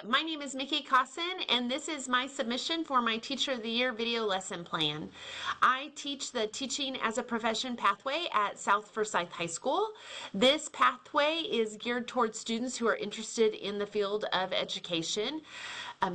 my name is Mikki Cosson, and this is my submission for my Teacher of the Year video lesson plan. I teach the Teaching as a Profession pathway at South Forsyth High School. This pathway is geared towards students who are interested in the field of education.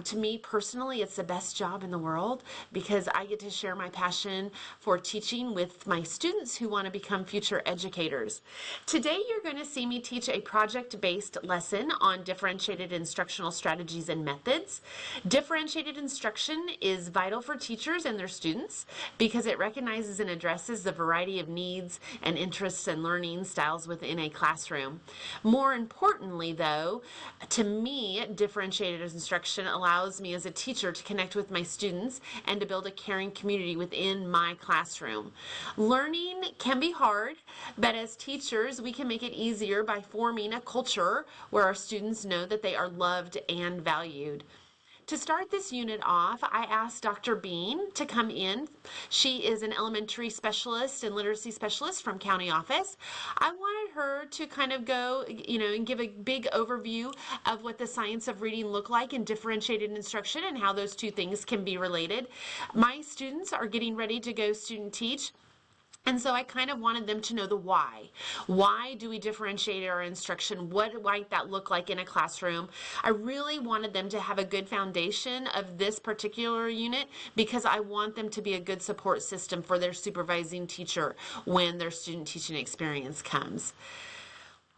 To me personally, it's the best job in the world because I get to share my passion for teaching with my students who want to become future educators. Today, you're going to see me teach a project-based lesson on differentiated instructional strategies and methods. Differentiated instruction is vital for teachers and their students because it recognizes and addresses the variety of needs and interests and learning styles within a classroom. More importantly, though, to me, differentiated instruction allows me as a teacher to connect with my students and to build a caring community within my classroom. Learning can be hard, but as teachers, we can make it easier by forming a culture where our students know that they are loved and valued. To start this unit off, I asked Dr. Bean to come in. She is an elementary specialist and literacy specialist from county office. I wanted her to kind of go, and give a big overview of what the science of reading look like in differentiated instruction and how those two things can be related. My students are getting ready to go student teach. And so I kind of wanted them to know the why. Why do we differentiate our instruction? What might that look like in a classroom? I really wanted them to have a good foundation of this particular unit because I want them to be a good support system for their supervising teacher when their student teaching experience comes.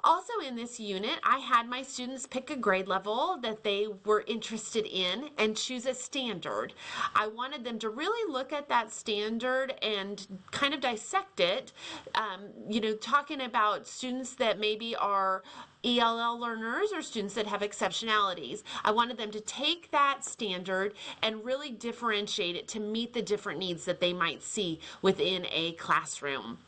Also in this unit, I had my students pick a grade level that they were interested in and choose a standard. I wanted them to really look at that standard and kind of dissect it, talking about students that maybe are ELL learners or students that have exceptionalities. I wanted them to take that standard and really differentiate it to meet the different needs that they might see within a classroom.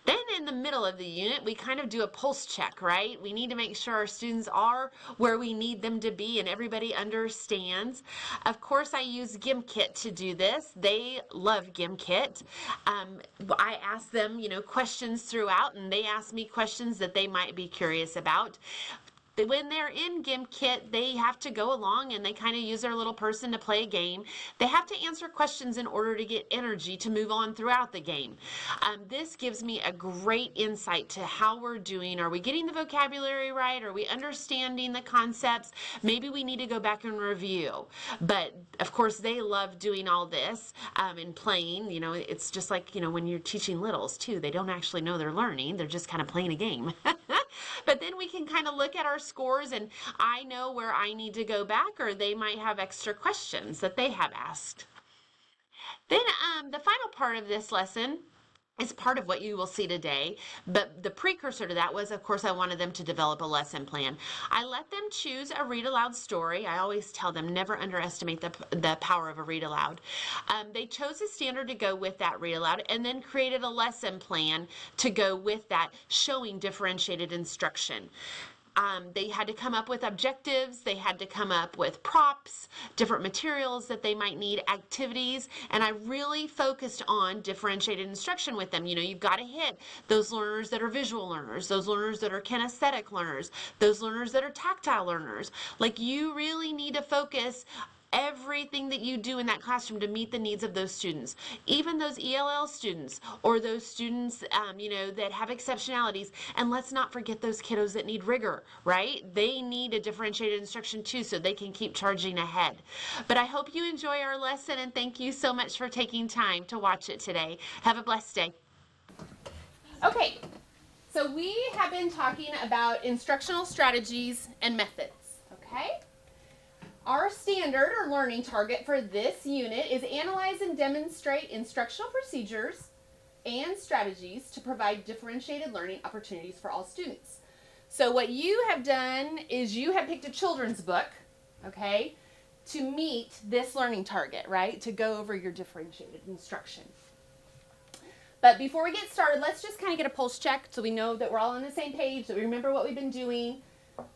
Then in the middle of the unit, we kind of do a pulse check, right? We need to make sure our students are where we need them to be and everybody understands. Of course, I use GimKit to do this. They love GimKit. I ask them, questions throughout, and they ask me questions that they might be curious about. When they're in GimKit, they have to go along and they kind of use their little person to play a game. They have to answer questions in order to get energy to move on throughout the game. This gives me a great insight to how we're doing. Are we getting the vocabulary right? Are we understanding the concepts? Maybe we need to go back and review. But of course, they love doing all this and playing. It's just like, when you're teaching littles too. They don't actually know they're learning. They're just kind of playing a game. But then we can kind of look at our scores and I know where I need to go back, or they might have extra questions that they have asked. Then the final part of this lesson is part of what you will see today, but the precursor to that was, of course, I wanted them to develop a lesson plan. I let them choose a read aloud story. I always tell them never underestimate the power of a read aloud. They chose a standard to go with that read aloud and then created a lesson plan to go with that, showing differentiated instruction. They had to come up with objectives, they had to come up with props, different materials that they might need, activities, and I really focused on differentiated instruction with them. You've got to hit those learners that are visual learners, those learners that are kinesthetic learners, those learners that are tactile learners. Like, you really need to focus everything that you do in that classroom to meet the needs of those students, even those ELL students or those students, that have exceptionalities. And let's not forget those kiddos that need rigor, right? They need a differentiated instruction too, so they can keep charging ahead. But I hope you enjoy our lesson, and thank you so much for taking time to watch it today. Have a blessed day. Okay, so we have been talking about instructional strategies and methods, okay? Our standard or learning target for this unit is analyze and demonstrate instructional procedures and strategies to provide differentiated learning opportunities for all students. So what you have done is you have picked a children's book, okay, to meet this learning target, right, to go over your differentiated instruction. But before we get started, let's just kind of get a pulse check so we know that we're all on the same page, that we remember what we've been doing.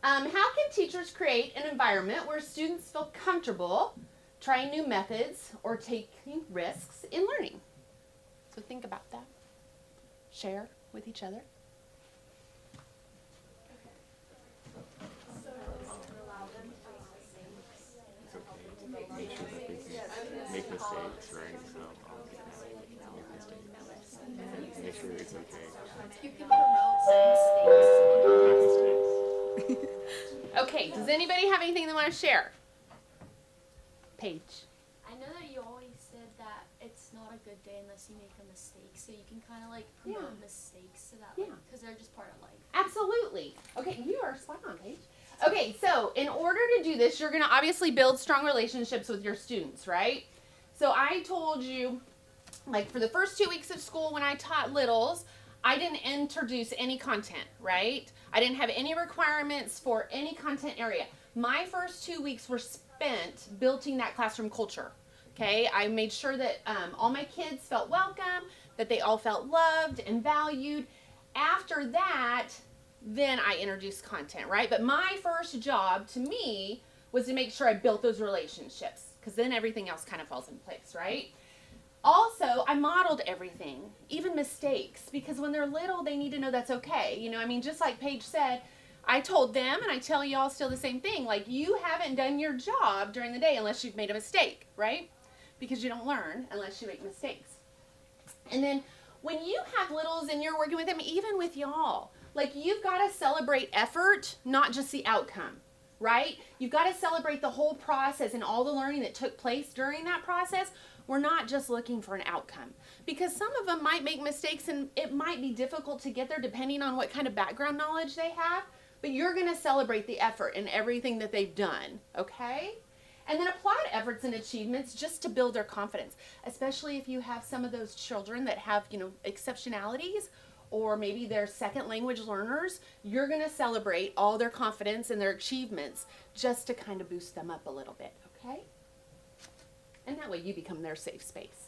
How can teachers create an environment where students feel comfortable trying new methods or taking risks in learning? So think about that. Share with each other. notes, right? So I'll make mistakes. Make sure it's okay. You can promote mistakes. Okay, does anybody have anything they want to share? Paige. I know that you always said that it's not a good day unless you make a mistake, so you can kind of like promote mistakes so that, because they're just part of life. Absolutely. Okay, you are spot on, Paige. Okay, so in order to do this, you're going to obviously build strong relationships with your students, right? So I told you, like for the first 2 weeks of school when I taught littles, I didn't introduce any content, right? I didn't have any requirements for any content area. My first 2 weeks were spent building that classroom culture, okay? I made sure that all my kids felt welcome, that they all felt loved and valued. After that, then I introduced content, right? But my first job to me was to make sure I built those relationships, because then everything else kind of falls in place, right? Also, I modeled everything, even mistakes, because when they're little, they need to know that's okay. You know, I mean, just like Paige said, I told them, and I tell y'all still the same thing, like you haven't done your job during the day unless you've made a mistake, right? Because you don't learn unless you make mistakes. And then when you have littles and you're working with them, even with y'all, like you've got to celebrate effort, not just the outcome, right? You've got to celebrate the whole process and all the learning that took place during that process. We're not just looking for an outcome, because some of them might make mistakes and it might be difficult to get there depending on what kind of background knowledge they have, but you're going to celebrate the effort and everything that they've done, okay? And then applaud efforts and achievements just to build their confidence, especially if you have some of those children that have, you know, exceptionalities, or maybe they're second language learners. You're going to celebrate all their confidence and their achievements just to kind of boost them up a little bit, okay? And that way you become their safe space.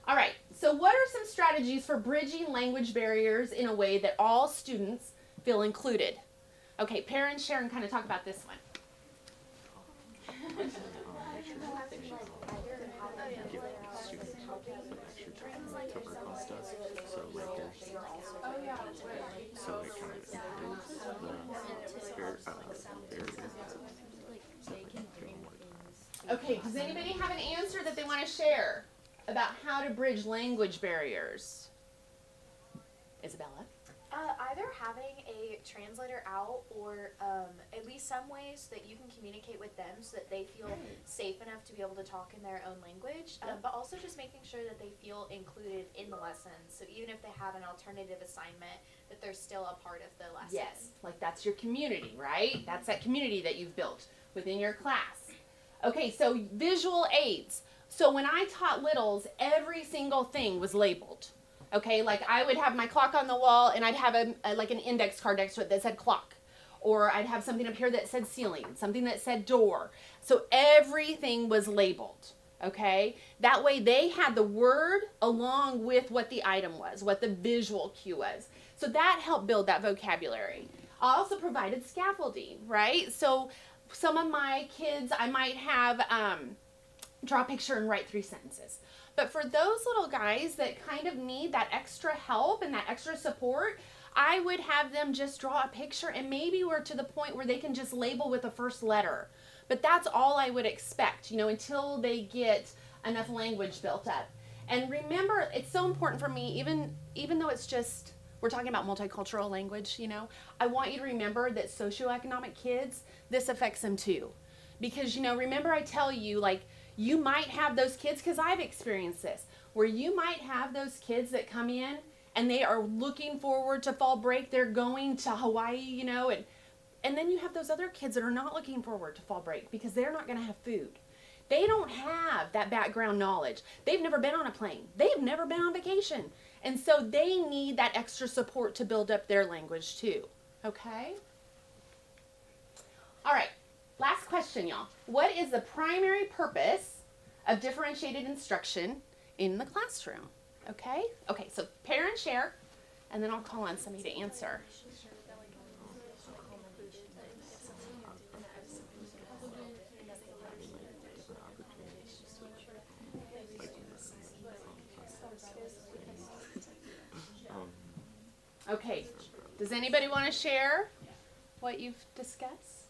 All right, so what are some strategies for bridging language barriers in a way that all students feel included? Okay, parents share and kind of talk about this one. Okay, does anybody have an answer that they want to share about how to bridge language barriers? Isabella? Either having a translator out, or at least some ways that you can communicate with them so that they feel safe enough to be able to talk in their own language, but also just making sure that they feel included in the lesson. So even if they have an alternative assignment, that they're still a part of the lesson. Yes, like that's your community, right? That's that community that you've built within your class. Okay, so visual aids. So when I taught littles, every single thing was labeled. Okay, like I would have my clock on the wall and I'd have like an index card next to it that said clock. Or I'd have something up here that said ceiling, something that said door. So everything was labeled, okay? That way they had the word along with what the item was, what the visual cue was. So that helped build that vocabulary. I also provided scaffolding, right? So some of my kids, I might have draw a picture and write 3 sentences. But for those little guys that kind of need that extra help and that extra support, I would have them just draw a picture, and maybe we're to the point where they can just label with the first letter. But that's all I would expect, you know, until they get enough language built up. And remember, it's so important for me, even though it's just, we're talking about multicultural language, you know, I want you to remember that socioeconomic kids, this affects them too. Because, you know, remember I tell you, like, you might have those kids, because I've experienced this, where you might have those kids that come in and they are looking forward to fall break. They're going to Hawaii, you know, and then you have those other kids that are not looking forward to fall break because they're not going to have food. They don't have that background knowledge. They've never been on a plane. They've never been on vacation. And so they need that extra support to build up their language too. Okay? All right. Last question, y'all. What is the primary purpose of differentiated instruction in the classroom? Okay? Okay, so parents share, and then I'll call on somebody to answer. Okay, does anybody want to share what you've discussed?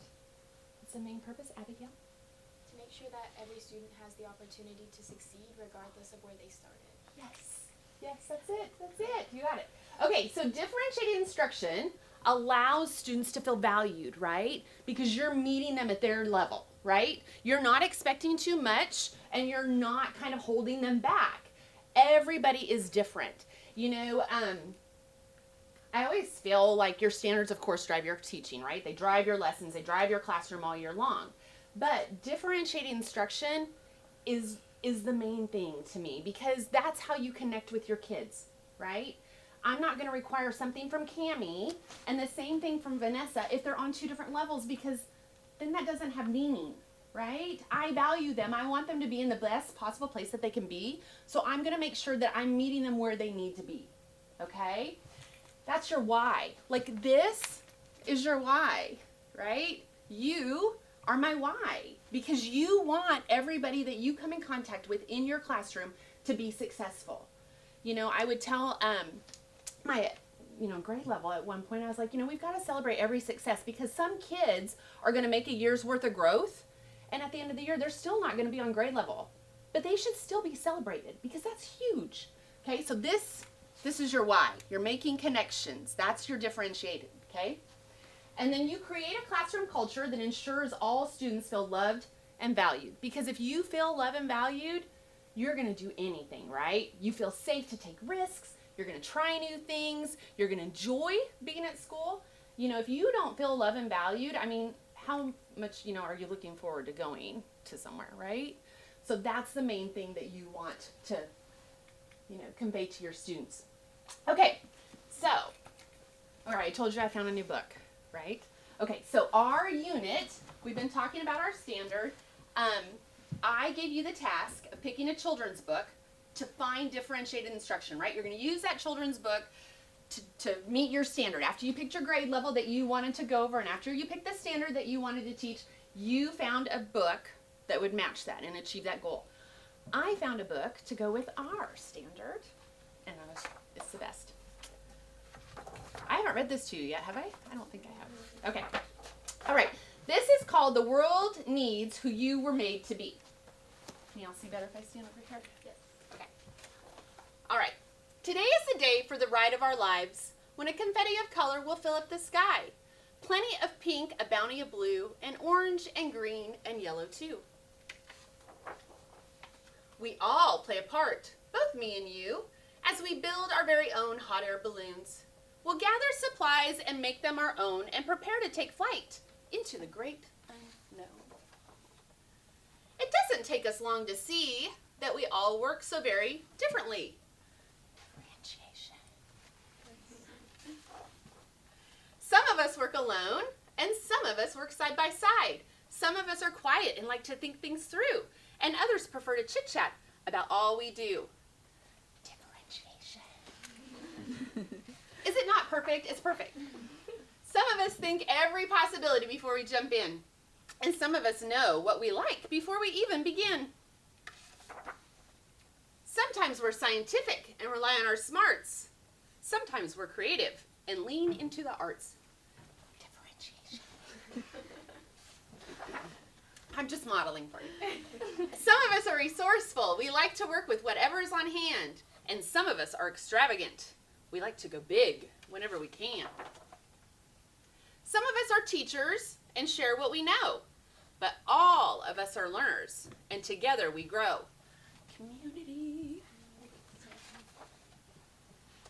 What's the main purpose, Abigail? To make sure that every student has the opportunity to succeed regardless of where they started. Yes. Yes, that's it. That's it. You got it. Okay, so differentiated instruction allows students to feel valued, right? Because you're meeting them at their level, right? You're not expecting too much and you're not kind of holding them back. Everybody is different. You know, I always feel like your standards, of course, drive your teaching, right? They drive your lessons, they drive your classroom all year long. But differentiated instruction is the main thing to me because that's how you connect with your kids, right? I'm not going to require something from Cammie and the same thing from Vanessa if they're on two different levels because then that doesn't have meaning, right? I value them. I want them to be in the best possible place that they can be. So I'm going to make sure that I'm meeting them where they need to be, okay? That's your why. Like this is your why, right? You are my why because you want everybody that you come in contact with in your classroom to be successful. You know, I would tell my grade level at one point, I was like, we've got to celebrate every success because some kids are going to make a year's worth of growth and at the end of the year they're still not going to be on grade level, but they should still be celebrated because that's huge. Okay, so this is your why. You're making connections. That's your differentiated, okay? And then you create a classroom culture that ensures all students feel loved and valued. Because if you feel loved and valued, you're going to do anything, right? You feel safe to take risks. You're going to try new things. You're going to enjoy being at school. If you don't feel loved and valued, I mean, how much, are you looking forward to going to somewhere, right? So that's the main thing that you want to, convey to your students. Okay, so, all right, I told you I found a new book, right? Okay, so our unit, we've been talking about our standard. I gave you the task of picking a children's book to find differentiated instruction, right? You're going to use that children's book to meet your standard. After you picked your grade level that you wanted to go over and after you picked the standard that you wanted to teach, you found a book that would match that and achieve that goal. I found a book to go with our standard, and it's the best. I haven't read this to you yet, have I? I don't think I have. Okay. All right. This is called The World Needs Who You Were Made to Be. Can y'all see better if I stand over here? Yes. Okay. All right. Today is the day for the ride of our lives when a confetti of color will fill up the sky. Plenty of pink, a bounty of blue, and orange and green and yellow too. We all play a part, both me and you, as we build our very own hot air balloons. We'll gather supplies and make them our own and prepare to take flight into the great unknown. It doesn't take us long to see that we all work so very differently. Differentiation. Some of us work alone and some of us work side by side. Some of us are quiet and like to think things through, and others prefer to chit-chat about all we do. Differentiation. Is it not perfect? It's perfect. Some of us think every possibility before we jump in, and some of us know what we like before we even begin. Sometimes we're scientific and rely on our smarts. Sometimes we're creative and lean into the arts. Differentiation. I'm just modeling for you. Some of us are resourceful. We like to work with whatever is on hand. And some of us are extravagant. We like to go big whenever we can. Some of us are teachers and share what we know. But all of us are learners, and together we grow. Community.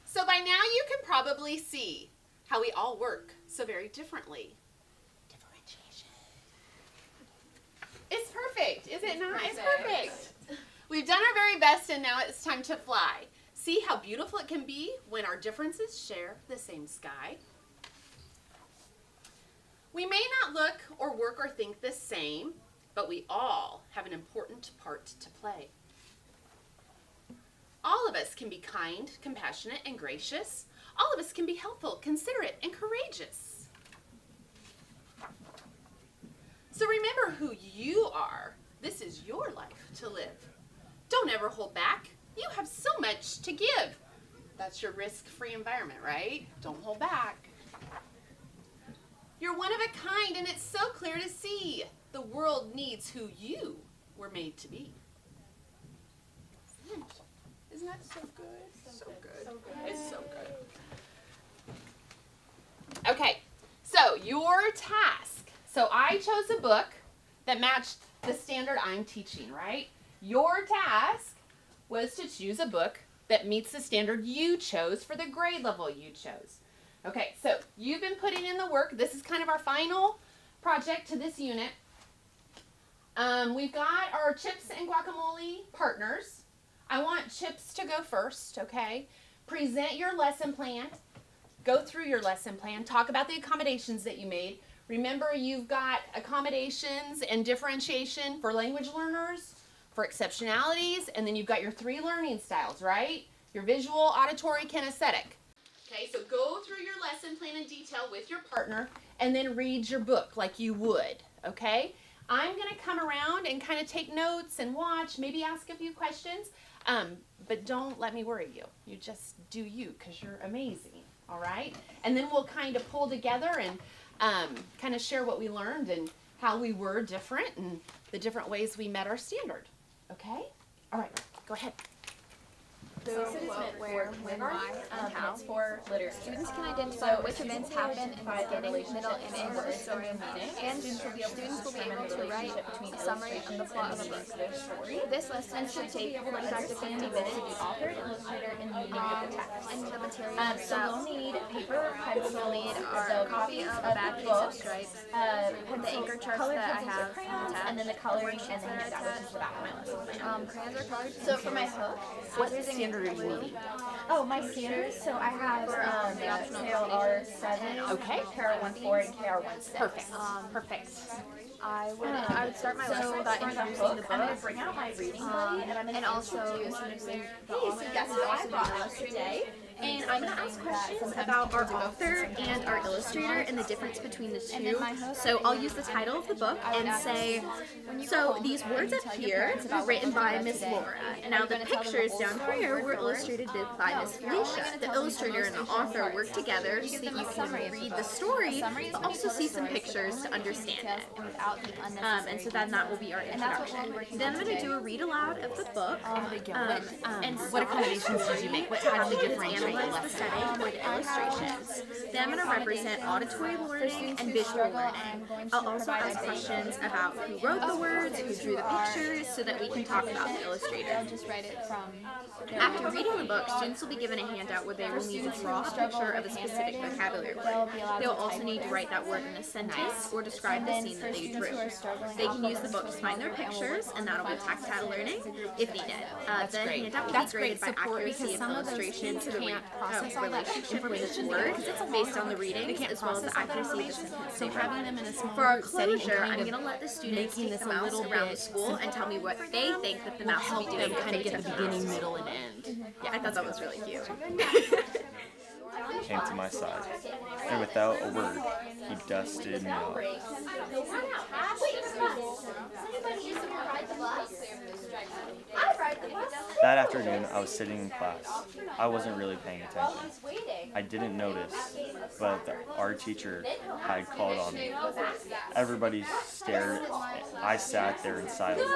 So by now you can probably see how we all work so very differently. Differentiation. It's perfect, is it not? It's perfect. We've done our very best and now it's time to fly. See how beautiful it can be when our differences share the same sky? We may not look or work or think the same, but we all have an important part to play. All of us can be kind, compassionate, and gracious. All of us can be helpful, considerate, and courageous. So remember who you are. This is your life to live. Don't ever hold back. You have so much to give. That's your risk-free environment, right? Don't hold back. You're one of a kind, and it's so clear to see. The world needs encapsulates who you were made to be. Isn't that so good? So good. It's so good. Okay, so your task. So I chose a book that matched the standard I'm teaching, right? Your task was to choose a book that meets the standard you chose for the grade level you chose. Okay, so you've been putting in the work. This is kind of our final project to this unit. We've got our chips and guacamole partners. I want Chips to go first, okay? Present your lesson plan. Go through your lesson plan. Talk about the accommodations that you made. Remember, you've got accommodations and differentiation for language learners, for exceptionalities, and then you've got your 3 learning styles, right? Your visual, auditory, kinesthetic. Okay, so go through your lesson plan in detail with your partner and then read your book like you would, okay? I'm going to come around and kind of take notes and watch, maybe ask a few questions, but don't let me worry you. You just do you because you're amazing, all right? And then we'll kind of pull together and kind of share what we learned and how we were different and the different ways we met our standard, okay? All right, go ahead. So this is meant where, when, why, and how. It's for literature. Students can identify which events happen in the beginning, middle, and end of the story, and students will be able to write a summary of the plot of a book. This lesson should take 45 to 50 minutes to be authored, illustrator, and meaning of the text. And the materials so we'll need paper, pencil, we'll need our copy of a back case of stripes, the anchor charts that I have attached, and then the coloring and the handout, which is the back of my lesson. Crayons are colored. So for my hook, What standard are you needing? oh, my standards. So I have KR7, Okay. KR14, and KR16. Perfect. Perfect. I would start my lesson by introducing the book. I'm going to bring out my reading buddy, and I'm going to also introducing the author. Guess what I brought us today? And I'm going to ask questions about our author and our illustrator and the difference between the two. So I'll use the title of the book and say, so these words up here were written by Miss Laura. And now the pictures down here were illustrated by Miss Felicia. The illustrator and the author work together so that you can read the story, but also see some pictures to understand it. And so then that will be our introduction. Then I'm going to do a read aloud of the book. And What accommodations did you make? What how did you differentiate the analyze the lesson? setting with illustrations. Then I'm going to represent auditory learning and visual learning. I'll also ask questions about who wrote the words, who drew the pictures, so that we can talk about the illustrator. Just write it from. After reading the book, students will be given a handout where they will need to draw a picture of a specific vocabulary word. They will also need to write that word in a sentence or describe the scene that they drew. They can use the book to find their pictures, and that'll be tactile learning if needed. The handout will be graded by accuracy of illustration to the relationship with the word based on the readings as well as the accuracy of the sentence. So having them in a small For our group setting closure, kind I'm of going to let the students making take this the a mouse little around the bit school and tell me what they think that the will mouse will help be them doing. kind of get the beginning, middle, and end. Yeah, I thought that was really cute. Came to my side, and without a word, he dusted me off. That afternoon, I was sitting in class. I wasn't really paying attention. I didn't notice, but our teacher had called on me. Everybody stared. I sat there in silence.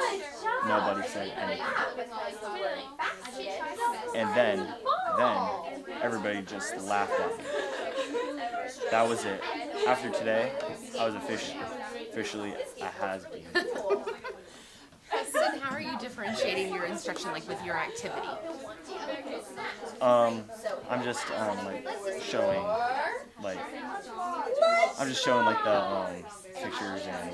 Nobody said anything. And then everybody just laughed at me. That was it. After today, I was officially a has-been. Cosson, how are you differentiating your instruction, like with your activity? I'm just showing the pictures and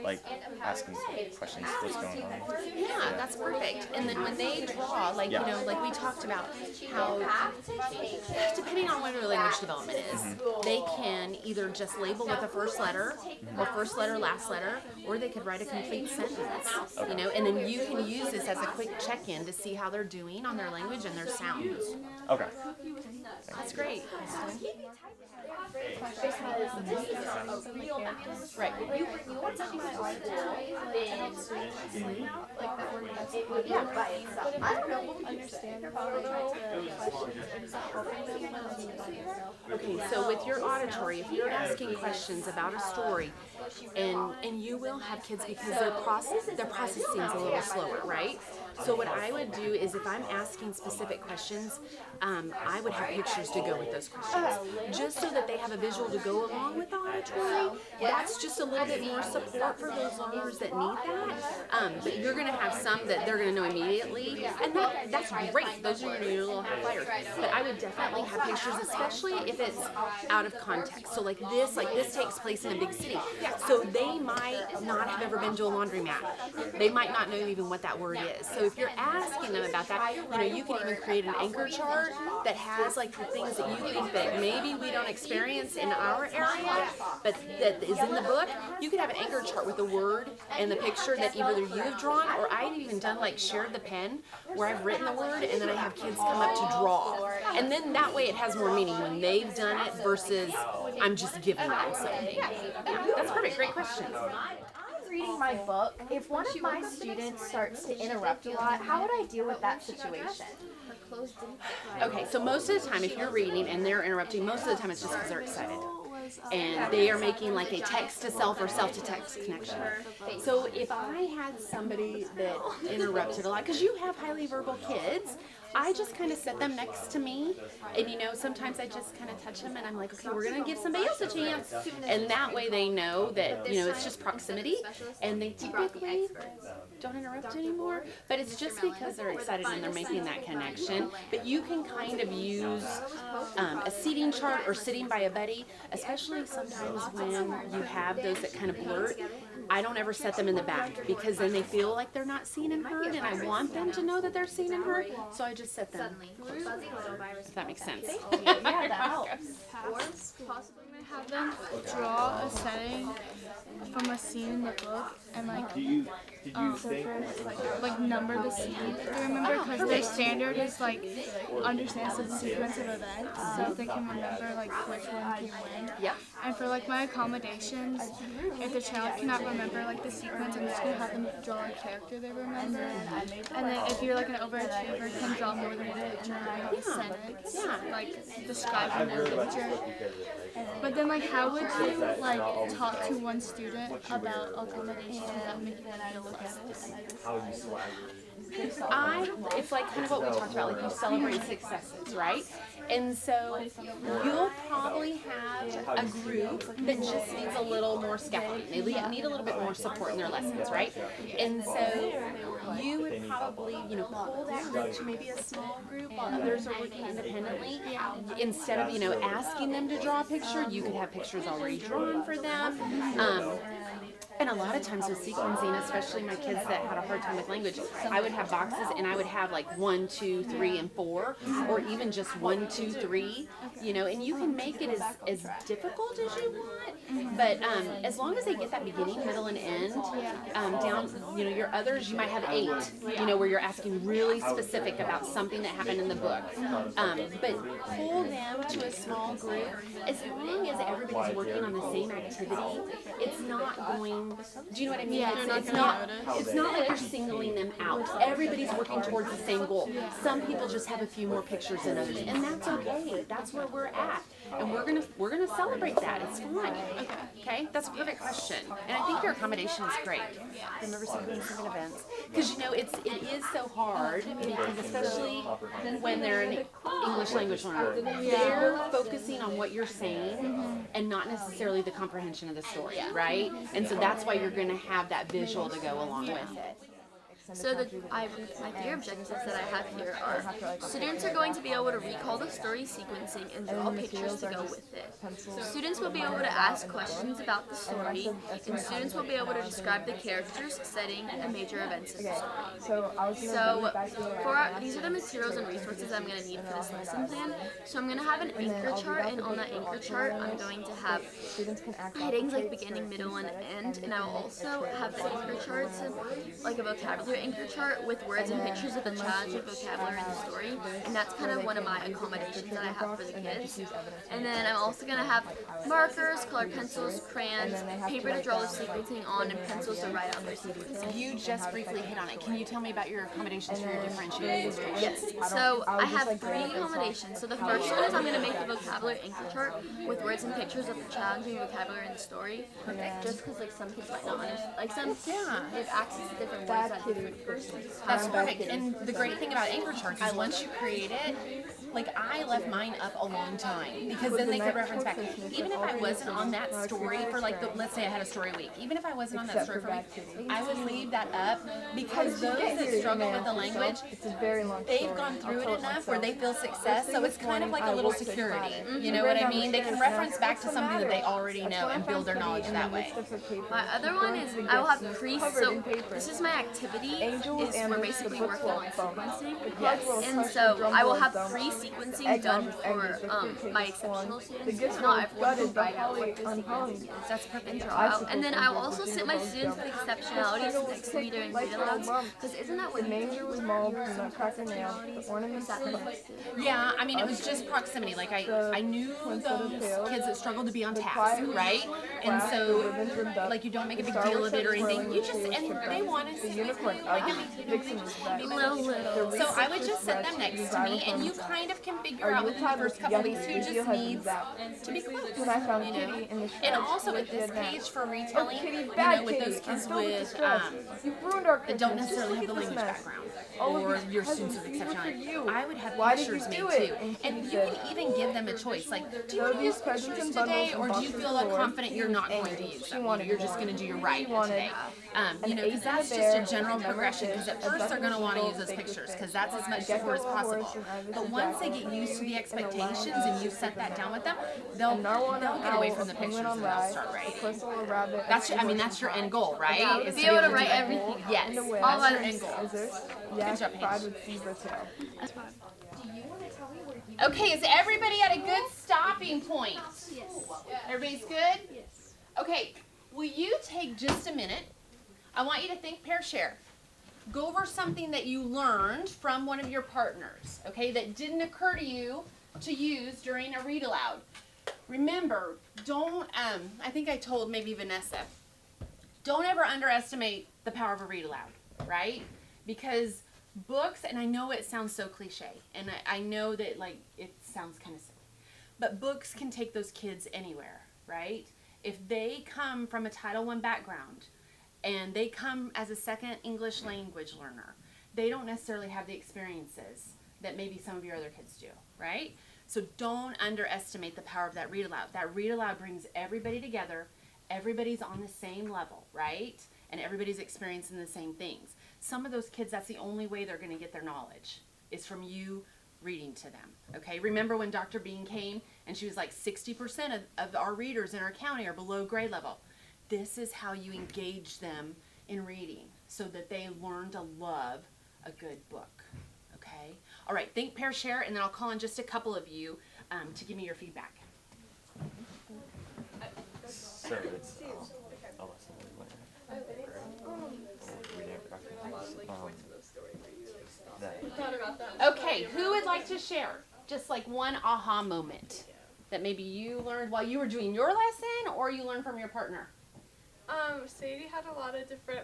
like asking questions what's going on. Yeah, that's perfect. And then when they draw, like you know, like we talked about, how depending on what their language development is, they can either just label with the first letter, or first letter, last letter, or they could write a complete sentence. You know, and then you can use this as a quick check-in to see how they're doing on their language and their sounds. Okay. That's great. Right. school, then it would work by itself. I don't know, what would you say? Okay, so with your auditory, if you're asking questions about a story, and you will have kids because their processing's a little slower, right? So what I would do is if I'm asking specific questions, I would have pictures to go with those questions, just so that they have a visual to go along with the auditory. That's just a little bit more support for those learners that need that. But you're going to have some that they're going to know immediately, and that's great. Those are your little half flyers. But I would definitely have pictures, especially if it's out of context. So like this takes place in a big city. So they might not have ever been to a laundromat. They might not know even what that word is. So if you're asking them about that, you can even create an anchor chart that has like the things that you think that maybe we don't experience in our area, but that is in the book. You could have an anchor chart with a word and the picture that either you have drawn, or I've even done like shared the pen where I've written the word and then I have kids come up to draw. And then that way it has more meaning when they've done it versus I'm just giving them something. Yeah, that's perfect. Great question. Reading my book, if one of my students starts to interrupt a lot, how would I deal with that situation? Okay, so most of the time if you're reading and they're interrupting, most of the time it's just because they're excited. And they are making like a text to self or self to text connection. So if I had somebody that interrupted a lot, because you have highly verbal kids, I just kind of set them next to me, and sometimes I just kind of touch them and I'm like, okay, we're going to give somebody else a chance, and that way they know that, it's just proximity, and they typically don't interrupt anymore, but it's just because they're excited and they're making that connection. But you can kind of use a seating chart or sitting by a buddy, especially sometimes when you have those that kind of blurt. I don't ever set them in the back because then they feel like they're not seen and heard, and I want them to know that they're seen and heard, so I just set them through, if that makes sense. Yeah, that helps. Or possibly have them draw a setting from a scene in the book and like number the scene. Do you remember? Because their standard is like understands the sequence of events, so they can remember like which one came when. Yep. And for like my accommodations, if the child cannot remember like the sequence, I'm just gonna have them draw a character they remember. And then if you're like an overachiever, can draw more than one picture and then a sentence, like describing the picture. But then like how would you like talk to one student about accommodations without making them feel aggressive? It's like kind of what we talked about, like you celebrate successes, right? And so you'll probably have a group that just needs a little more scaffolding. They need a little bit more support in their lessons, right? And so you would probably, pull that group to maybe a small group while others are working independently. Instead of, asking them to draw a picture, you could have pictures already drawn for them. And a lot of times with sequencing, especially my kids that had a hard time with language, I would have boxes and I would have like 1, 2, 3, and 4, or even just 1, 2, 3, and you can make it as difficult as you want, but as long as they get that beginning, middle, and end down, your others, you might have 8, where you're asking really specific about something that happened in the book, but pull them to a small group. As long as everybody's working on the same activity, it's not going. Do you know what I mean? It's not like you're singling them out. Everybody's working towards the same goal. Some people just have a few more pictures than others, and that's okay. That's where we're at, and we're gonna celebrate that. It's fine. Okay, that's a perfect question, and I think your accommodation is great. Remember sequencing events, because it is so hard, because especially when they're an English language learner, they're focusing on what you're saying and not necessarily the comprehension of the story, right? And so that's why you're going to have that visual to go along with it. So my 3 objectives that I have here are: students are going to be able to recall the story sequencing and draw pictures to go with it. Students will be able to ask questions about the story, and students will be able to describe the characters, setting, and major events of the story. So these are the materials and resources I'm going to need for this lesson plan. So I'm going to have an anchor chart, and on that anchor chart I'm going to have headings like beginning, middle, and end, and I will also have the anchor charts like a vocabulary anchor chart with words and pictures of the challenging vocabulary in the story, and that's kind of one of my accommodations that I have for the kids. And then I'm also going to have markers, colored pencils, crayons, paper to draw the sequencing on, and pencils to write out their sequencing. You just briefly hit on it. Can you tell me about your accommodations for your differentiated instruction? Yes, so I have 3 accommodations. So the first one is I'm going to make the vocabulary anchor chart with words and pictures of the challenging vocabulary in the story. Just because like some kids might not understand, like some they've access to different words at different persons. That's perfect. And the great thing about anchor charts is once you create it, like I left mine up a long time because then they could reference back. Even if I wasn't on that story for like let's say I had a story week, even if I wasn't on that story for a week, I would leave that up because those that struggle with the language, they've gone through it enough where they feel success. So it's kind of like a little security. You know what I mean? They can reference back to something that they already know and build their knowledge that way. My other one is I will have so this is my activity is we're basically working on sequencing. Yes. And so I will have pre-sequencing done for my exceptional students. Not everyone will write out what the sequence is. That's perfect. And draw out. And then I will also sit my students with exceptionalities next to me during read alouds. Because isn't that what names was mold, nutcracker nail, the ornaments Yeah, I mean it was just proximity. Like I knew those kids that struggled to be on task, right? And so like you don't make a big deal of it or anything. You just and they wanted to unicorn. Like little. So I would just set them next to me, and you kind of can figure out within the first couple weeks who just needs to be close. You know? And also with this page for retelling, you know, with those kids with that don't necessarily have the language background or your students with exceptionality, I would have pictures made too. And you can even give them a choice. Like, do you want to use pictures today, or do you feel confident you're not going to use them? You're just going to do your writing today. You know, because that's just a general progression. Because at first they're going to want to use those pictures because that's as much support as possible. But once they get used to the expectations and you set that down with them, they'll get away from the pictures and they'll start writing. That's your end goal, right? Be able to write everything. Yes, all that's your end goal. Good job, Paige. Okay, is everybody at a good stopping point? Yes. Everybody's good? Yes. Okay, will you take just a minute? I want you to think, pair, share. Go over something that you learned from one of your partners, okay, that didn't occur to you to use during a read aloud. Remember, don't, I think I told maybe Vanessa, don't ever underestimate the power of a read aloud, right? Because books, and I know it sounds so cliche, and I know that like it sounds kind of silly, but books can take those kids anywhere, right? If they come from a Title I background and they come as a second English language learner, they don't necessarily have the experiences that maybe some of your other kids do, right? So don't underestimate the power of that read aloud. That read aloud brings everybody together. Everybody's on the same level, right? And everybody's experiencing the same things. Some of those kids, that's the only way they're going to get their knowledge is from you reading to them, okay? Remember when Dr. Bean came and she was like 60% of our readers in our county are below grade level. This is how you engage them in reading so that they learn to love a good book, okay? All right, think, pair, share, and then I'll call on just a couple of you to give me your feedback. So it's a lesson we learned. We didn't recognize that. Okay, who would like to share just like one aha moment that maybe you learned while you were doing your lesson or you learned from your partner? Sadie had a lot of different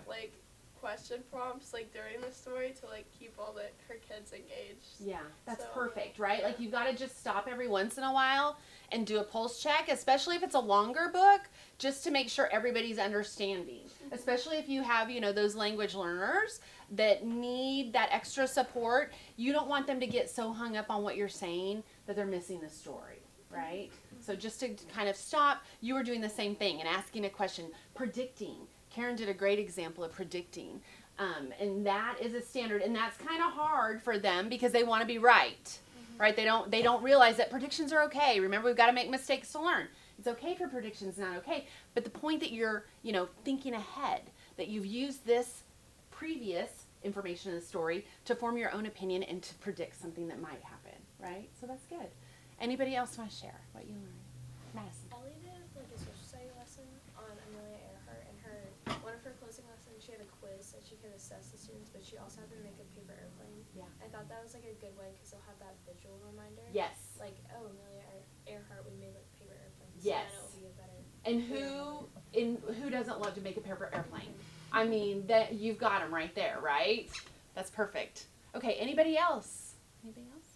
question prompts during the story to keep all her kids engaged. Yeah, that's perfect, right? Like you've got to just stop every once in a while and do a pulse check, especially if it's a longer book, just to make sure everybody's understanding. Especially if you have, those language learners that need that extra support. You don't want them to get so hung up on what you're saying that they're missing the story, right? So just to kind of stop, you were doing the same thing and asking a question, predicting. Karen did a great example of predicting. And that is a standard, and that's kind of hard for them because they want to be right, right? They don't realize that predictions are okay. Remember, we've got to make mistakes to learn. It's okay for predictions, not okay. But the point that you're, thinking ahead, that you've used this previous information in the story to form your own opinion and to predict something that might happen, right? So that's good. Anybody else want to share what you learned? Madison. Ellie did a social study lesson on Amelia Earhart, and one of her closing lessons, she had a quiz that she could could assess the students, but she also had them make a paper airplane. Yeah. I thought that was like a good way because they'll have that visual reminder. Yes. Like, oh, Amelia Earhart, we made like paper airplanes. Yes. So then it'll be a better. And who doesn't love to make a paper airplane? I mean, that you've got them right there, right? That's perfect. Okay, anybody else? Anybody else?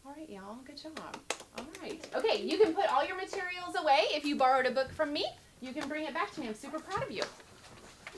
All right, y'all, good job. All right. Okay, you can put all your materials away. If you borrowed a book from me, you can bring it back to me. I'm super proud of you.